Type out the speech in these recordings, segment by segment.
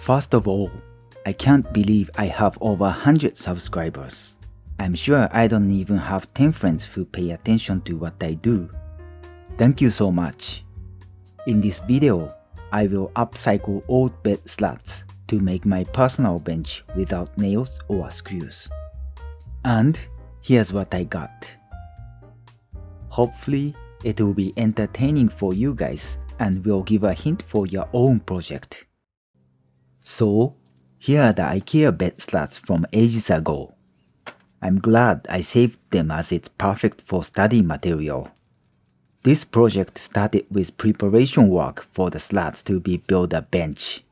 First of all, I can't believe I have over 100 subscribers. I'm sure I don't even have 10 friends who pay attention to what I do. Thank you so much. In this video, I will upcycle old bed slats to make my personal bench without nails or screws. And here's what I got. Hopefully, it will be entertaining for you guys and will give a hint for your own project. So, here are the IKEA bed slats from ages ago. I'm glad I saved them as it's perfect for study material. This project started with preparation work for the slats to be built a bench.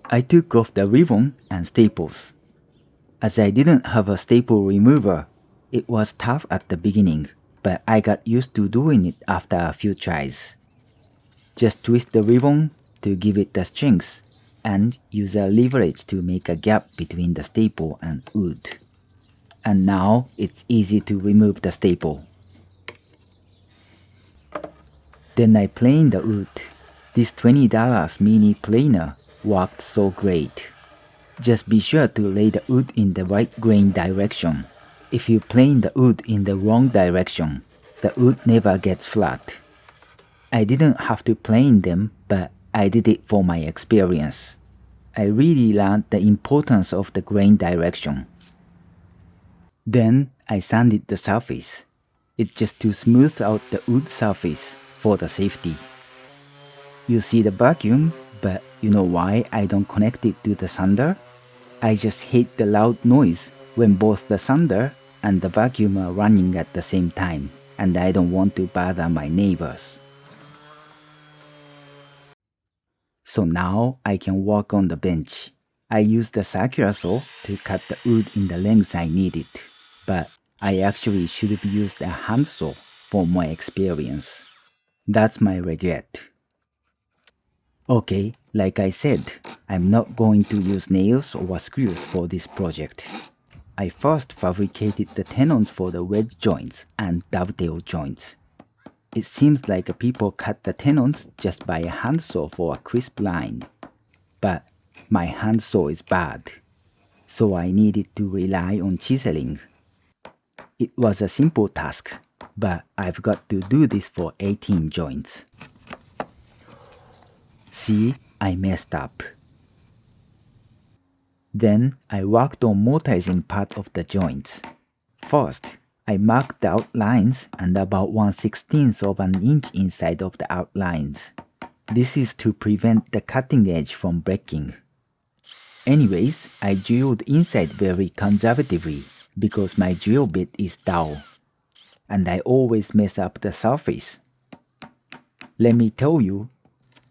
I took off the ribbon and staples. As I didn't have a staple remover, it was tough at the beginning, but I got used to doing it after a few tries. Just twist the ribbon to give it the strength and use a leverage to make a gap between the staple and wood. And now it's easy to remove the staple. Then I planed the wood. This $20 mini planer worked so great. Just be sure to lay the wood in the right grain direction. If you plane the wood in the wrong direction, the wood never gets flat. I didn't have to plane them, but I did it for my experience. I really learned the importance of the grain direction. Then I sanded the surface. It's just to smooth out the wood surface for the safety. You see the vacuum, but you know why I don't connect it to the sander? I just hate the loud noise when both the sander and the vacuum are running at the same time, and I don't want to bother my neighbors. So now I can work on the bench. I used the circular saw to cut the wood in the length I needed, but I actually should have used a handsaw for my experience. That's my regret. Okay, like I said, I'm not going to use nails or screws for this project. I first fabricated the tenons for the wedge joints and dovetail joints. It seems like people cut the tenons just by a handsaw for a crisp line. But my handsaw is bad, so I needed to rely on chiseling. It was a simple task, but I've got to do this for 18 joints. See, I messed up. Then I worked on mortising part of the joints. First, I marked the outlines and about 1/16 of an inch inside of the outlines. This is to prevent the cutting edge from breaking. Anyways, I drilled inside very conservatively because my drill bit is dull, and I always mess up the surface. Let me tell you,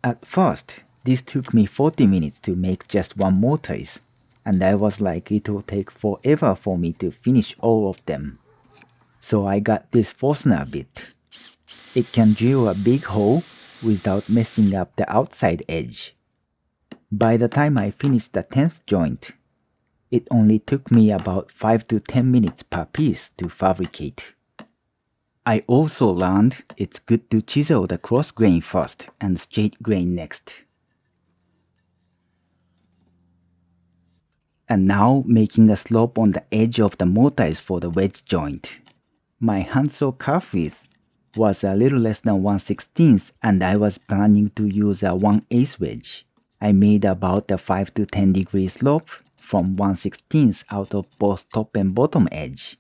at first, this took me 40 minutes to make just one mortise, and I was like it will take forever for me to finish all of them. So I got this Forstner bit. It can drill a big hole without messing up the outside edge. By the time I finished the 10th joint, it only took me about 5 to 10 minutes per piece to fabricate. I also learned it's good to chisel the cross grain first and straight grain next. And now making a slope on the edge of the mortise for the wedge joint. My handsaw curve width was a little less than 1/16 and I was planning to use a 1/8 wedge. I made about a 5 to 10 degree slope from 1/16 out of both top and bottom edge.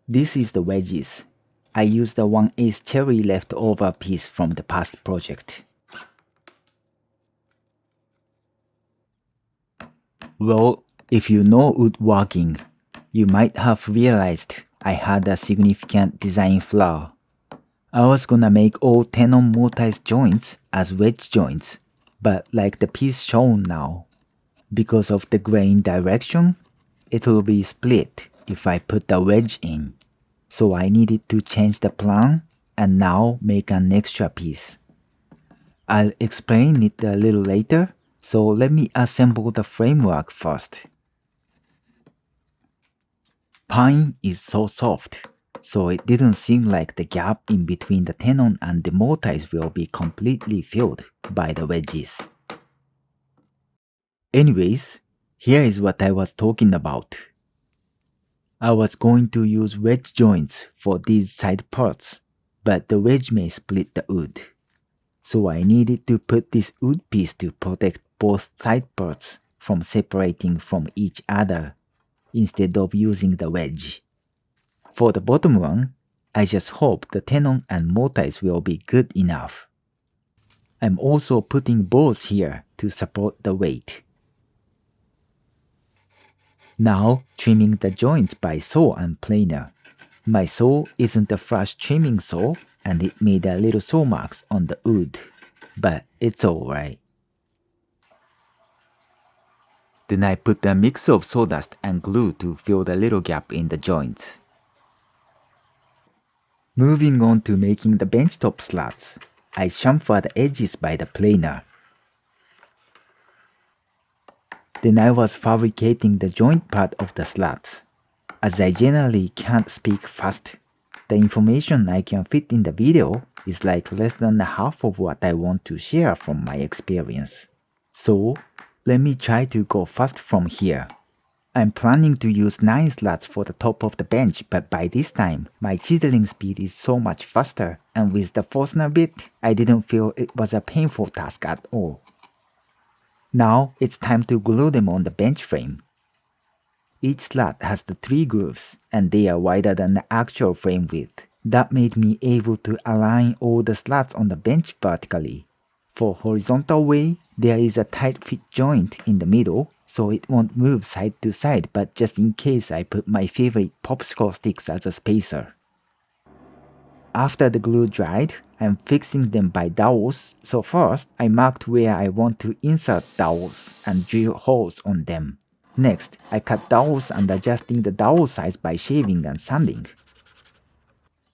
This is the wedges. I used a 1/8 cherry leftover piece from the past project. Well, if you know woodworking, you might have realized I had a significant design flaw. I was gonna make all tenon mortise joints as wedge joints, but like the piece shown now, because of the grain direction, it will be split if I put the wedge in. So I needed to change the plan and now make an extra piece. I'll explain it a little later, so let me assemble the framework first. Pine is so soft, so it didn't seem like the gap in between the tenon and the mortise will be completely filled by the wedges. Anyways, here is what I was talking about. I was going to use wedge joints for these side parts, but the wedge may split the wood. So I needed to put this wood piece to protect both side parts from separating from each other instead of using the wedge. For the bottom one, I just hope the tenon and mortise will be good enough. I'm also putting balls here to support the weight. Now trimming the joints by saw and planer. My saw isn't a flush trimming saw and it made a little saw marks on the wood, but it's alright. Then I put a mix of sawdust and glue to fill the little gap in the joints. Moving on to making the benchtop slats, I chamfer the edges by the planer. Then I was fabricating the joint part of the slats. As I generally can't speak fast, the information I can fit in the video is like less than half of what I want to share from my experience. So, let me try to go fast from here. I'm planning to use 9 slats for the top of the bench, but by this time, my chiseling speed is so much faster, and with the Forstner bit, I didn't feel it was a painful task at all. Now, it's time to glue them on the bench frame. Each slat has the 3 grooves, and they are wider than the actual frame width. That made me able to align all the slats on the bench vertically. For horizontal way, there is a tight fit joint in the middle, so it won't move side to side, but just in case I put my favorite popsicle sticks as a spacer. After the glue dried, I'm fixing them by dowels, so first I marked where I want to insert dowels and drill holes on them. Next, I cut dowels and adjusting the dowel size by shaving and sanding.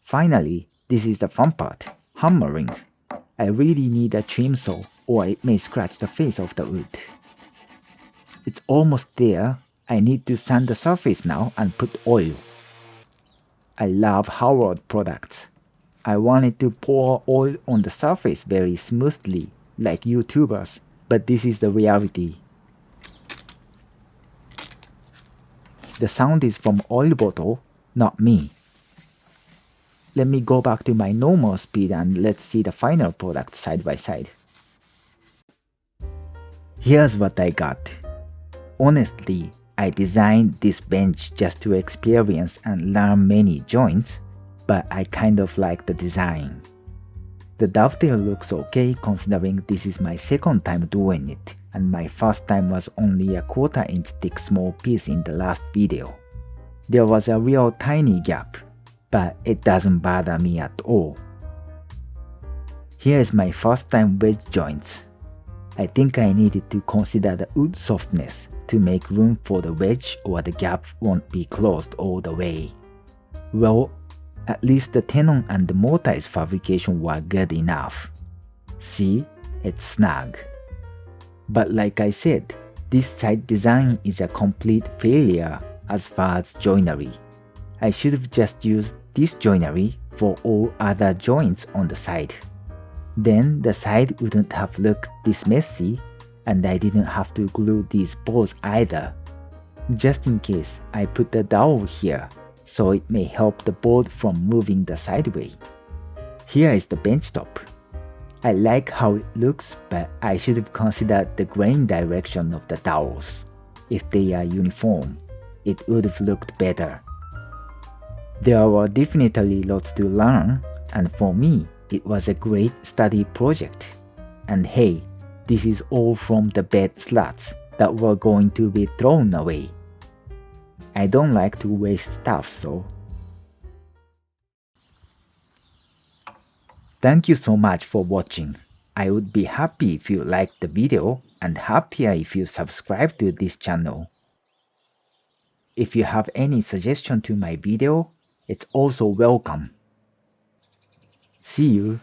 Finally, this is the fun part, hammering. I really need a trim saw or it may scratch the face of the wood. It's almost there. I need to sand the surface now and put oil. I love Howard products. I wanted to pour oil on the surface very smoothly, like YouTubers, but this is the reality. The sound is from oil bottle, not me. Let me go back to my normal speed and let's see the final product side by side. Here's what I got. Honestly, I designed this bench just to experience and learn many joints, but I kind of like the design. The dovetail looks okay considering this is my second time doing it, and my first time was only a 1/4 inch thick small piece in the last video. There was a real tiny gap, but it doesn't bother me at all. Here is my first time wedge joints. I think I needed to consider the wood softness to make room for the wedge or the gap won't be closed all the way. Well, at least the tenon and the mortise fabrication were good enough. See, it's snug. But like I said, this side design is a complete failure as far as joinery. I should have just used this joinery for all other joints on the side. Then the side wouldn't have looked this messy and I didn't have to glue these balls either. Just in case, I put the dowel here so it may help the board from moving the sideway. Here is the bench top. I like how it looks, but I should have considered the grain direction of the dowels. If they are uniform, it would have looked better. There were definitely lots to learn, and for me, it was a great study project. And hey, this is all from the bed slats that were going to be thrown away. I don't like to waste stuff, so. Thank you so much for watching. I would be happy if you liked the video and happier if you subscribe to this channel. If you have any suggestion to my video, it's also welcome. See you.